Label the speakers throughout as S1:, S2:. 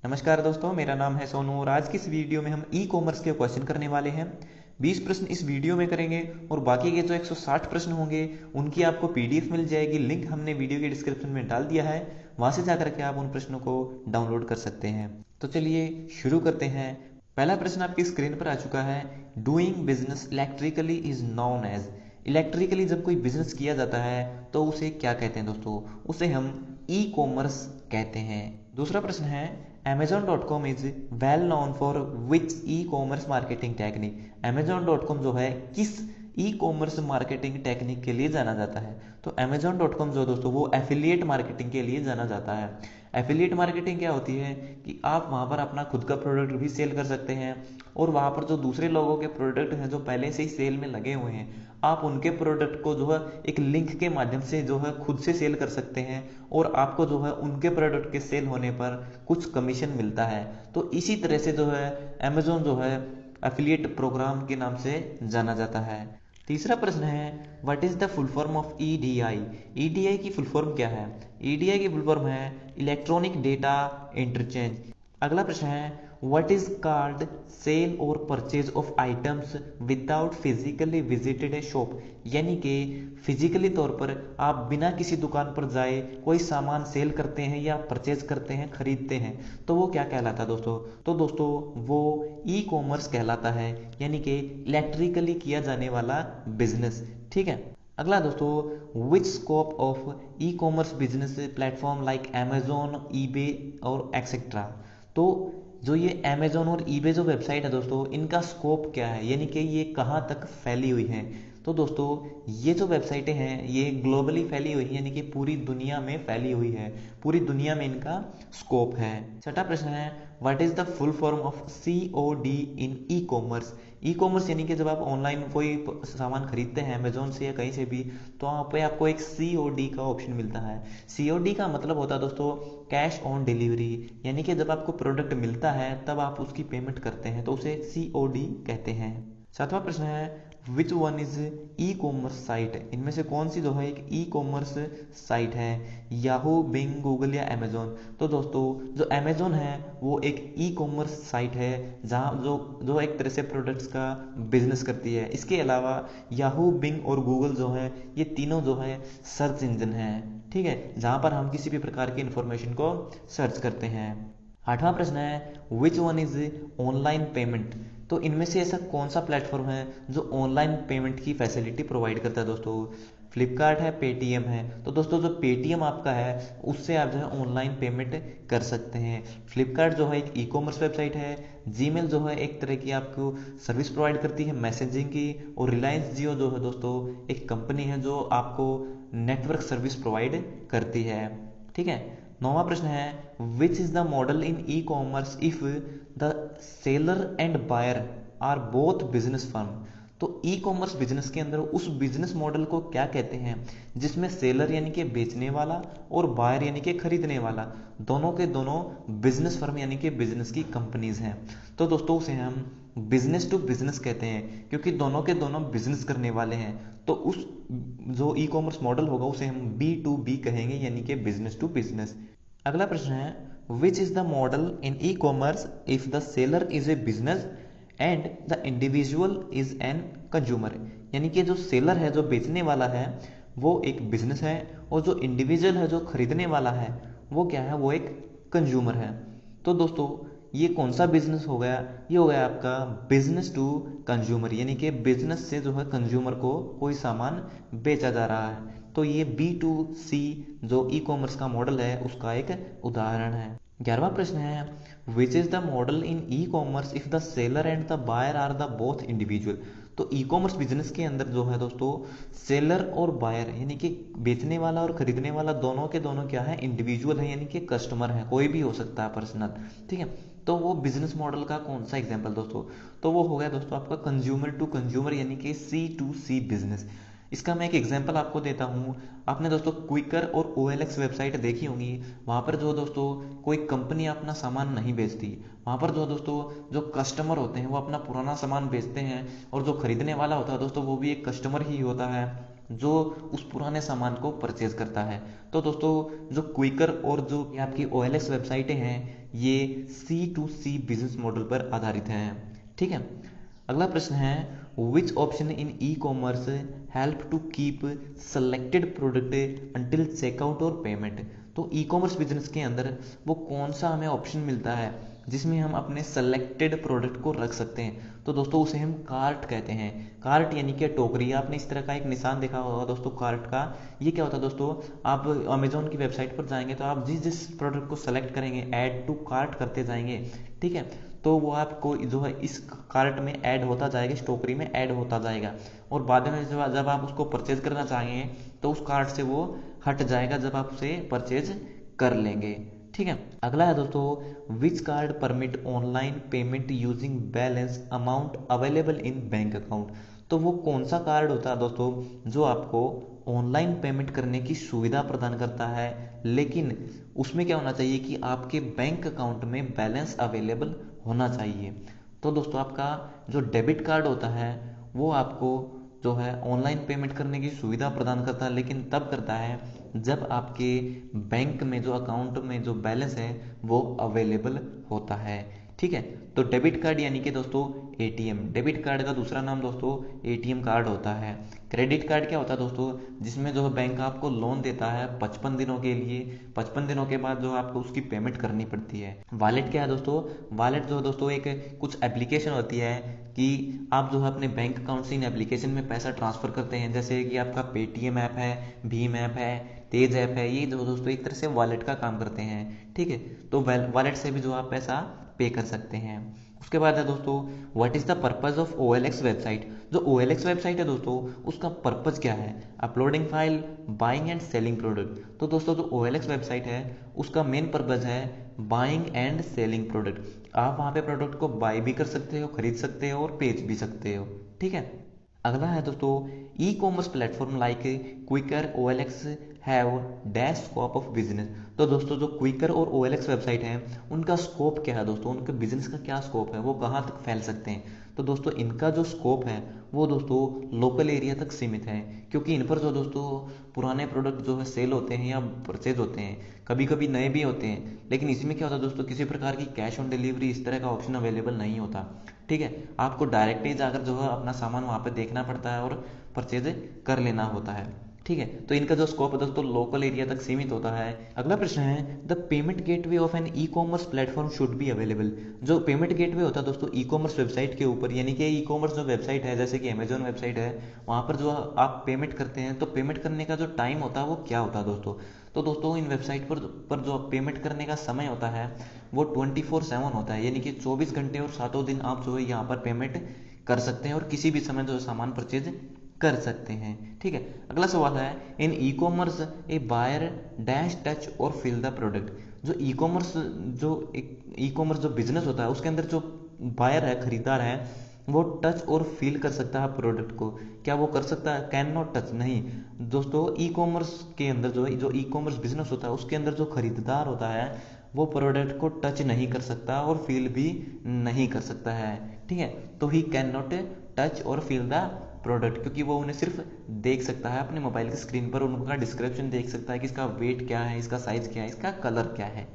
S1: नमस्कार दोस्तों, मेरा नाम है सोनू और आज की इस वीडियो में हम ई कॉमर्स के क्वेश्चन करने वाले हैं। 20 प्रश्न इस वीडियो में करेंगे और बाकी के जो 160 प्रश्न होंगे उनकी आपको पीडीएफ मिल जाएगी। लिंक हमने वीडियो के डिस्क्रिप्शन में डाल दिया है, वहां से जाकर के आप उन प्रश्नों को डाउनलोड कर सकते हैं। तो चलिए शुरू करते हैं। पहला प्रश्न आपकी स्क्रीन पर आ चुका है। Doing business electrically is known as. Electrically जब कोई बिजनेस किया जाता है तो उसे क्या कहते हैं दोस्तों? उसे हम ई कॉमर्स कहते हैं। दूसरा प्रश्न है, Amazon.com is well known for which e commerce marketing technique. Amazon.com जो है किस ई कॉमर्स मार्केटिंग टेक्निक के लिए जाना जाता है? तो Amazon.com जो दोस्तों वो एफिलिएट मार्केटिंग के लिए जाना जाता है। एफिलिएट मार्केटिंग क्या होती है कि आप वहां पर अपना खुद का प्रोडक्ट भी सेल कर सकते हैं और वहां पर जो दूसरे लोगों के प्रोडक्ट हैं जो पहले से ही सेल में लगे हुए हैं, आप उनके प्रोडक्ट को जो है एक लिंक के माध्यम से जो है खुद से सेल कर सकते हैं और आपको जो है उनके प्रोडक्ट के सेल होने पर कुछ कमीशन मिलता है। तो इसी तरह से जो है अमेजोन जो है एफिलिएट प्रोग्राम के नाम से जाना जाता है। तीसरा प्रश्न है, what is the full form of EDI. EDI की फुल फॉर्म क्या है? ईडीआई की फुल फॉर्म है इलेक्ट्रॉनिक डेटा इंटरचेंज। अगला प्रश्न है, व्हाट इज कॉल्ड सेल और purchase of items without physically visited a shop. यानी कि फिजिकली तौर पर आप बिना किसी दुकान पर जाए कोई सामान सेल करते हैं या परचेज करते हैं, खरीदते हैं, तो वो क्या कहलाता है दोस्तों? तो दोस्तों वो ई कॉमर्स कहलाता है, यानी कि इलेक्ट्रिकली किया जाने वाला बिजनेस। ठीक है। अगला दोस्तों, which scope of e commerce business platform like Amazon, eBay और एक्सेट्रा। तो जो ये अमेजोन और ईबे जो वेबसाइट है दोस्तों, इनका स्कोप क्या है, यानी कि ये कहाँ तक फैली हुई है? तो दोस्तों ये जो वेबसाइटें हैं ये ग्लोबली फैली हुई है, यानी कि पूरी दुनिया में फैली हुई है, पूरी दुनिया में इनका स्कोप है। छठा प्रश्न है, what is the full form of COD in e commerce. E commerce यानी कि जब आप ऑनलाइन कोई सामान खरीदते हैं अमेजोन से या कहीं से भी, तो वहाँ पे आपको एक सीओडी का ऑप्शन मिलता है। सीओडी का मतलब होता है दोस्तों कैश ऑन डिलीवरी, यानी कि जब आपको प्रोडक्ट मिलता है तब आप उसकी पेमेंट करते हैं, तो उसे सीओडी कहते हैं। सातवां प्रश्न है, which one is e commerce site. इनमें से कौन सी जो है एक ई कॉमर्स साइट है? याहू, बिंग, गूगल या अमेजोन। तो दोस्तों जो अमेजोन है वो एक ई कॉमर्स साइट है जहाँ जो जो एक तरह से प्रोडक्ट्स का बिजनेस करती है। इसके अलावा याहू, बिंग और गूगल जो है ये तीनों जो है सर्च इंजन है। ठीक है, जहाँ पर हम किसी भी प्रकार की इंफॉर्मेशन को सर्च करते हैं। आठवां प्रश्न है, which one is online payment. तो इनमें से ऐसा कौन सा प्लेटफॉर्म है जो ऑनलाइन पेमेंट की फैसिलिटी प्रोवाइड करता है दोस्तों? फ्लिपकार्ट है, पेटीएम है। तो दोस्तों जो पेटीएम आपका है उससे आप जो है ऑनलाइन पेमेंट कर सकते हैं। फ्लिपकार्ट जो है एक ई कॉमर्स वेबसाइट है। जीमेल जो है एक तरह की आपको सर्विस प्रोवाइड करती है मैसेजिंग की। और रिलायंस जियो जो है दोस्तों एक कंपनी है जो आपको नेटवर्क सर्विस प्रोवाइड करती है। ठीक है। नौवां प्रश्न है, which is the model in e commerce if the seller and buyer are both business firm. तो ई कॉमर्स बिजनेस के अंदर उस बिजनेस मॉडल को क्या कहते हैं जिसमें सेलर यानी कि बेचने वाला और बायर यानी कि खरीदने वाला दोनों के दोनों बिजनेस फर्म यानी कि बिजनेस की कंपनीज हैं। तो दोस्तों उसे हम बिजनेस टू बिजनेस कहते हैं क्योंकि दोनों के दोनों बिजनेस करने वाले हैं। तो उस जो ई कॉमर्स मॉडल होगा उसे हम B2B कहेंगे, यानी कि बिजनेस टू बिजनेस। अगला प्रश्न है, which is the model in e commerce if the seller is a business and the individual is an consumer. यानी कि जो सेलर है, जो बेचने वाला है, वो एक बिजनेस है और जो इंडिविजुअल है, जो खरीदने वाला है, वो क्या है? वो एक कंज्यूमर है। तो दोस्तों ये कौन सा बिजनेस हो गया? ये हो गया आपका बिजनेस टू कंज्यूमर, यानी कि बिजनेस से जो है कंज्यूमर को कोई सामान बेचा जा रहा है। तो ये B2C जो ई कॉमर्स का मॉडल है उसका एक उदाहरण है। 11वां प्रश्न है, which is the model in e commerce if the seller and the buyer are the both individual. तो ई कॉमर्स बिजनेस के अंदर जो है दोस्तों सेलर और बायर यानी कि बेचने वाला और खरीदने वाला दोनों के दोनों क्या है? इंडिविजुअल है, यानी कि कस्टमर है, कोई भी हो सकता है पर्सनल। ठीक है। तो वो बिजनेस मॉडल का कौन सा एग्जांपल दोस्तों? तो वो हो गया दोस्तों आपका कंज्यूमर टू कंज्यूमर यानी कि C2C बिजनेस। इसका मैं एक एग्जांपल आपको देता हूँ। आपने दोस्तों क्विकर और OLX वेबसाइट देखी होंगी। वहाँ पर जो दोस्तों कोई कंपनी अपना सामान नहीं बेचती, वहाँ पर जो दोस्तों जो कस्टमर होते हैं वो अपना पुराना सामान बेचते हैं और जो खरीदने वाला होता है दोस्तों वो भी एक कस्टमर ही होता है। जो उस पुराने सामान को परचेज करता है। तो दोस्तों जो क्विकर और जो आपकी OLX वेबसाइटें हैं ये C2C बिजनेस मॉडल पर आधारित हैं। ठीक है, अगला प्रश्न है which option in e commerce help to keep selected product until checkout और पेमेंट। तो ई कॉमर्स बिजनेस के अंदर वो कौन सा हमें ऑप्शन मिलता है जिसमें हम अपने सेलेक्टेड प्रोडक्ट को रख सकते हैं। तो दोस्तों उसे हम कार्ट कहते हैं। कार्ट यानी कि टोकरी। आपने इस तरह का एक निशान देखा होगा दोस्तों कार्ट का। ये क्या होता है दोस्तों, आप अमेजोन की वेबसाइट पर जाएंगे तो आप जिस जिस प्रोडक्ट को सेलेक्ट करेंगे ऐड टू कार्ट करते जाएंगे, ठीक है, तो वो आपको जो है इस कार्ट में ऐड होता जाएगा, इस टोकरी में ऐड होता जाएगा, और बाद में जब आप उसको परचेज करना चाहेंगे तो उस कार्ट से वो हट जाएगा जब आप उसे परचेज कर लेंगे। ठीक है, अगला है दोस्तों which card permit online payment using balance amount available in bank account. तो वो कौन सा कार्ड होता है दोस्तों जो आपको ऑनलाइन पेमेंट करने की सुविधा प्रदान करता है, लेकिन उसमें क्या होना चाहिए कि आपके बैंक अकाउंट में बैलेंस अवेलेबल होना चाहिए। तो दोस्तों आपका जो डेबिट कार्ड होता है वो आपको जो है ऑनलाइन पेमेंट करने की सुविधा प्रदान करता है, लेकिन तब करता है जब आपके बैंक में जो अकाउंट में जो बैलेंस है वो अवेलेबल होता है। ठीक है, तो डेबिट कार्ड यानी कि दोस्तों एटीएम, डेबिट कार्ड का दूसरा नाम दोस्तों एटीएम कार्ड होता है। क्रेडिट कार्ड क्या होता है दोस्तों, जिसमें जो बैंक आपको लोन देता है 55 दिनों के लिए, 55 दिनों के बाद जो आपको उसकी पेमेंट करनी पड़ती है। वॉलेट क्या है दोस्तों, वॉलेट जो दोस्तों एक कुछ एप्लीकेशन होती है कि आप जो है अपने बैंक अकाउंट से इन एप्लीकेशन में पैसा ट्रांसफर करते हैं, जैसे कि आपका पेटीएम ऐप है, भीम ऐप है, तेज ऐप है, ये जो दोस्तों एक तरह से वॉलेट का काम करते हैं। ठीक है, तो वॉलेट से भी जो आप पैसा पे कर सकते हैं। उसके बाद है दोस्तों what is the purpose of OLX website. जो OLX वेबसाइट है दोस्तों उसका पर्पज क्या है, uploading file, buying and selling product. तो दोस्तों जो OLX वेबसाइट है उसका मेन पर्पज है बाइंग एंड सेलिंग प्रोडक्ट। आप वहां पे प्रोडक्ट को बाय भी कर सकते हो, खरीद सकते हो और बेच भी सकते हो। ठीक है, अगला है दोस्तों e commerce platform like Quikr OLX have dash scope of business. तो दोस्तों जो क्विकर और OLX वेबसाइट है उनका स्कोप क्या है दोस्तों, उनके बिजनेस का क्या स्कोप है, वो कहाँ तक फैल सकते हैं। तो दोस्तों इनका जो स्कोप है वो दोस्तों लोकल एरिया तक सीमित है, क्योंकि इन पर जो दोस्तों पुराने प्रोडक्ट जो है सेल होते हैं या परचेज होते हैं, कभी कभी नए भी होते हैं, लेकिन इसमें क्या होता है दोस्तों किसी प्रकार की कैश ऑन डिलीवरी इस तरह का ऑप्शन अवेलेबल नहीं होता। ठीक है, आपको डायरेक्ट ही जाकर जो है अपना सामान वहाँ पे देखना पड़ता है और परचेज कर लेना होता है। ठीक है, तो इनका जो स्कोप है दोस्तों लोकल एरिया तक सीमित होता है। अगला प्रश्न है the payment gateway of an e commerce platform should be available. जो पेमेंट गेटवे होता है दोस्तों ई कॉमर्स वेबसाइट के ऊपर, यानी कि ई कॉमर्स जो वेबसाइट है जैसे कि अमेजोन वेबसाइट है, वहाँ पर जो आप पेमेंट करते हैं तो पेमेंट करने का जो टाइम होता है वो क्या होता है दोस्तों। तो दोस्तों इन वेबसाइट पर जो पेमेंट करने का समय होता है वो 24/7 होता है, यानी कि 24 घंटे और 7 दिन आप जो है यहाँ पर पेमेंट कर सकते हैं और किसी भी समय जो सामान परचेज कर सकते हैं। ठीक है, अगला सवाल है in e commerce a buyer dash touch और फिल द प्रोडक्ट। जो ई कॉमर्स जो बिजनेस होता है उसके अंदर जो बायर है, खरीदार है, वो टच और फील कर सकता है प्रोडक्ट को। क्या वो कर सकता है, कैन नॉट टच, नहीं दोस्तों। ई कॉमर्स के अंदर जो ई कॉमर्स बिजनेस होता है उसके अंदर जो खरीदार होता है वो प्रोडक्ट को टच नहीं कर सकता और फील भी नहीं कर सकता है। ठीक है, तो ही कैन नॉट टच और फील द प्रोडक्ट, क्योंकि वो उन्हें सिर्फ देख सकता है अपने मोबाइल की स्क्रीन पर, उनका डिस्क्रिप्शन देख सकता है कि इसका वेट क्या है, इसका साइज क्या है, इसका कलर क्या है।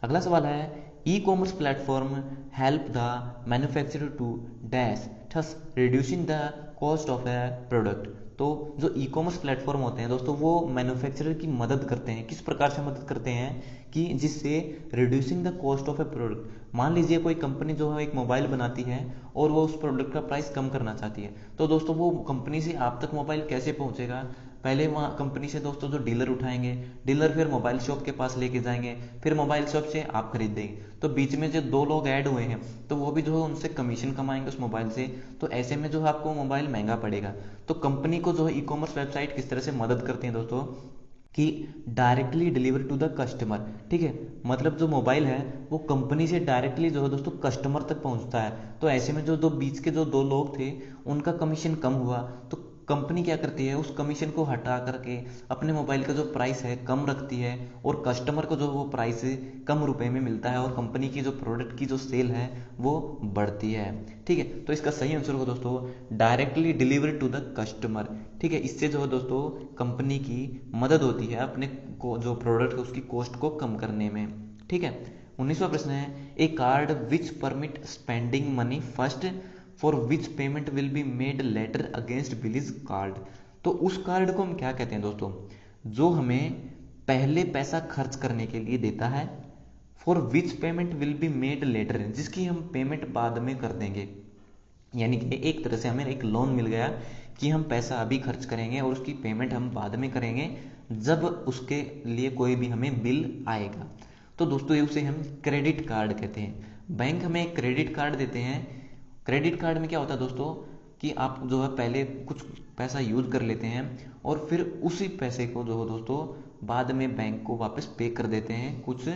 S1: अगला सवाल है e commerce platform help the manufacturer to dash thus reducing the cost of a product. तो जो ई कॉमर्स प्लेटफॉर्म होते हैं दोस्तों वो मैन्युफैक्चरर की मदद करते हैं। किस प्रकार से मदद करते हैं कि जिससे reducing the cost of a product. मान लीजिए कोई कंपनी जो है एक मोबाइल बनाती है और वो उस प्रोडक्ट का प्राइस कम करना चाहती है, तो दोस्तों वो कंपनी से आप तक मोबाइल कैसे पहुंचेगा, पहले वहाँ कंपनी से दोस्तों जो डीलर उठाएंगे, डीलर फिर मोबाइल शॉप के पास लेके जाएंगे, फिर मोबाइल शॉप से आप खरीदेंगे, तो बीच में जो 2 लोग ऐड हुए हैं तो वो भी जो है उनसे कमीशन कमाएंगे उस मोबाइल से, तो ऐसे में जो है आपको मोबाइल महंगा पड़ेगा। तो कंपनी को जो है ई कॉमर्स वेबसाइट किस तरह से मदद करती है दोस्तों कि directly deliver to the customer. ठीक है, मतलब जो मोबाइल है वो कंपनी से डायरेक्टली जो है दोस्तों कस्टमर तक पहुंचता है, तो ऐसे में जो बीच के जो 2 लोग थे उनका कमीशन कम हुआ, तो कंपनी क्या करती है, उस कमीशन को हटा करके अपने मोबाइल का जो प्राइस है कम रखती है और कस्टमर को जो वो प्राइस कम रुपए में मिलता है और कंपनी की जो प्रोडक्ट की जो सेल है वो बढ़ती है। ठीक है, तो इसका सही आंसर होगा दोस्तों directly deliver to the customer. ठीक है, इससे जो है दोस्तों कंपनी की मदद होती है अपने को जो प्रोडक्ट है उसकी कॉस्ट को कम करने में। ठीक है, 19वां प्रश्न है a card which permit spending money first for which payment will be made later against bill is card. तो उस कार्ड को हम क्या कहते हैं दोस्तों, जो हमें पहले पैसा खर्च करने के लिए देता है, for which payment will be made later, जिसकी हम पेमेंट बाद में कर देंगे। यानी कि एक तरह से हमें एक लोन मिल गया कि हम पैसा अभी खर्च करेंगे और उसकी पेमेंट हम बाद में करेंगे जब उसके लिए कोई भी हमें बिल आएगा। तो दोस्तों ये उसे हम क्रेडिट कार्ड कहते हैं। बैंक हमें एक क्रेडिट कार्ड देते हैं। क्रेडिट कार्ड में क्या होता है दोस्तों कि आप जो है पहले कुछ पैसा यूज कर लेते हैं और फिर उसी पैसे को जो है दोस्तों बाद में बैंक को वापस पे कर देते हैं कुछ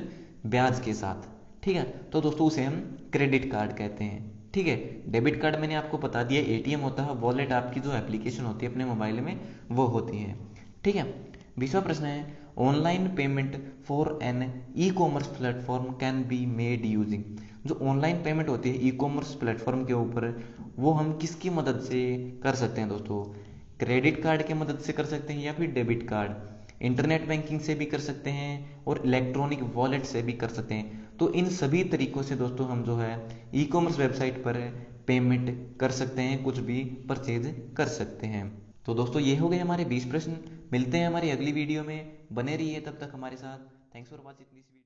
S1: ब्याज के साथ। ठीक है, तो दोस्तों उसे हम क्रेडिट कार्ड कहते हैं। ठीक है, डेबिट कार्ड मैंने आपको बता दिया एटीएम होता है, वॉलेट आपकी जो एप्लीकेशन होती है अपने मोबाइल में वो होती है। ठीक है, 20वां प्रश्न है online payment for an e commerce platform can be made using. जो ऑनलाइन पेमेंट होती है ई कॉमर्स प्लेटफॉर्म के ऊपर वो हम किसकी मदद से कर सकते हैं दोस्तों, क्रेडिट कार्ड की मदद से कर सकते हैं या फिर डेबिट कार्ड, इंटरनेट बैंकिंग से भी कर सकते हैं और इलेक्ट्रॉनिक वॉलेट से भी कर सकते हैं। तो इन सभी तरीकों से दोस्तों हम जो है ई कॉमर्स वेबसाइट पर पेमेंट कर सकते हैं, कुछ भी परचेज कर सकते हैं। तो दोस्तों ये हो गए हमारे 20 प्रश्न। मिलते हैं हमारी अगली वीडियो में, बने रहिए तब तक हमारे साथ। Thanks for watching this video.